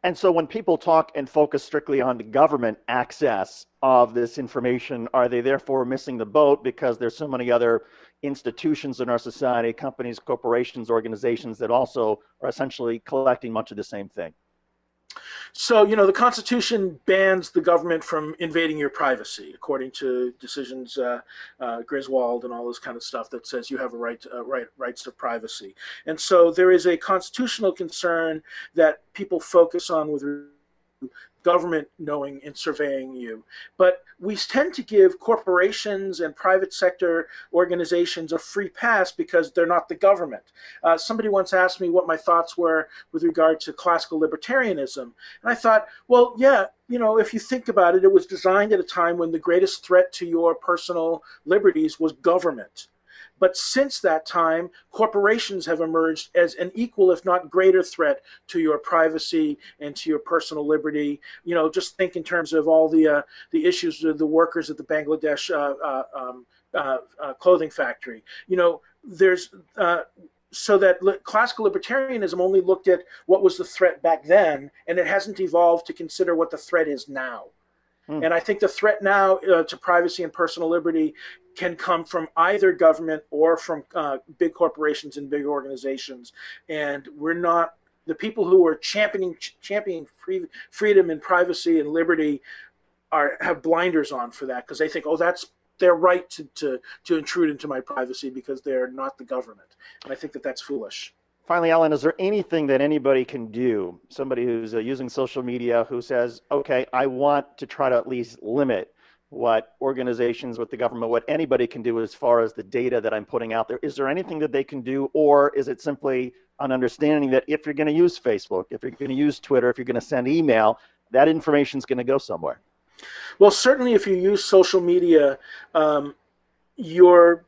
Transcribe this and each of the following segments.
And so when people talk and focus strictly on the government access of this information, are they therefore missing the boat because there's so many other institutions in our society, companies, corporations, organizations that also are essentially collecting much of the same thing? So, the Constitution bans the government from invading your privacy, according to decisions, Griswold and all this kind of stuff that says you have a rights to privacy. And so there is a constitutional concern that people focus on with government knowing and surveying you. But we tend to give corporations and private sector organizations a free pass because they're not the government. Somebody once asked me what my thoughts were with regard to classical libertarianism. And I thought, well, yeah, if you think about it, it was designed at a time when the greatest threat to your personal liberties was government. But since that time, corporations have emerged as an equal, if not greater, threat to your privacy and to your personal liberty. Just think in terms of all the issues with the workers at the Bangladesh clothing factory. There's so that classical libertarianism only looked at what was the threat back then, and it hasn't evolved to consider what the threat is now. And I think the threat now to privacy and personal liberty can come from either government or from big corporations and big organizations. And we're not the people who are championing freedom and privacy and liberty have blinders on for that because they think, oh, that's their right to intrude into my privacy because they're not the government. And I think that that's foolish. Finally, Alan, is there anything that anybody can do, somebody who's using social media who says, okay, I want to try to at least limit what organizations, what the government, what anybody can do as far as the data that I'm putting out there? Is there anything that they can do, or is it simply an understanding that if you're going to use Facebook, if you're going to use Twitter, if you're going to send email, that information is going to go somewhere? Well, certainly if you use social media, you're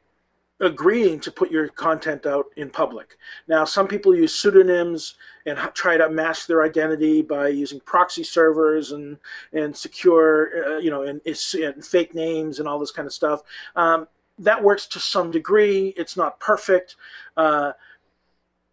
agreeing to put your content out in public. Now, some people use pseudonyms and try to mask their identity by using proxy servers and secure, and fake names and all this kind of stuff. That works to some degree. It's not perfect.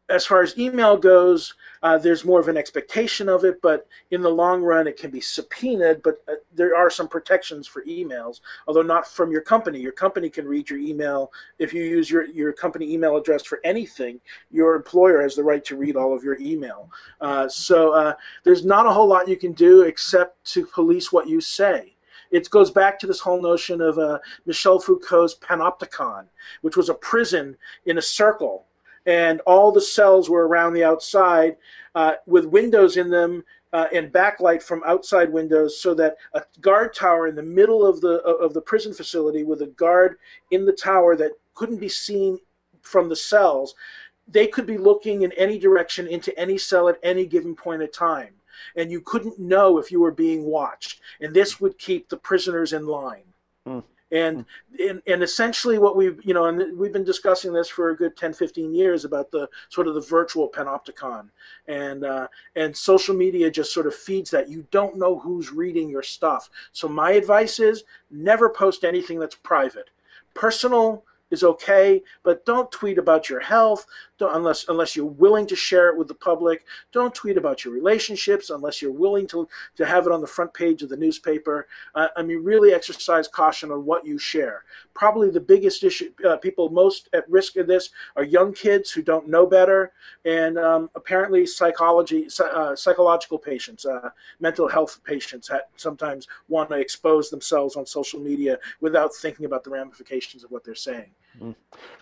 As far as email goes, there's more of an expectation of it, but in the long run, it can be subpoenaed. But there are some protections for emails, although not from your company. Your company can read your email. If you use your company email address for anything, your employer has the right to read all of your email. So there's not a whole lot you can do except to police what you say. It goes back to this whole notion of Michel Foucault's panopticon, which was a prison in a circle. And all the cells were around the outside with windows in them and backlight from outside windows, so that a guard tower in the middle of the prison facility with a guard in the tower that couldn't be seen from the cells, they could be looking in any direction into any cell at any given point of time. And you couldn't know if you were being watched. And this would keep the prisoners in line. Mm. And essentially what and we've been discussing this for a good 10, 15 years about the sort of the virtual panopticon. And social media just sort of feeds that. You don't know who's reading your stuff. So my advice is never post anything that's private. Personal is okay, but don't tweet about your health unless you're willing to share it with the public. Don't tweet about your relationships unless you're willing to have it on the front page of the newspaper. Really exercise caution on what you share. Probably the biggest issue, people most at risk of this are young kids who don't know better, and apparently psychological patients, mental health patients sometimes want to expose themselves on social media without thinking about the ramifications of what they're saying.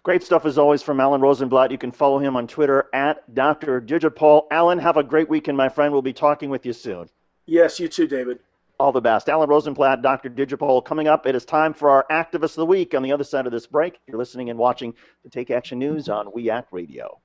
Great stuff as always from Alan Rosenblatt. You can follow him on Twitter at Dr. Digipol. Alan, have a great weekend, my friend. We'll be talking with you soon. Yes, you too, David. All the best. Alan Rosenblatt, Dr. Digipol. Coming up, it is time for our Activist of the Week. On the other side of this break, you're listening and watching the Take Action News on We Act Radio.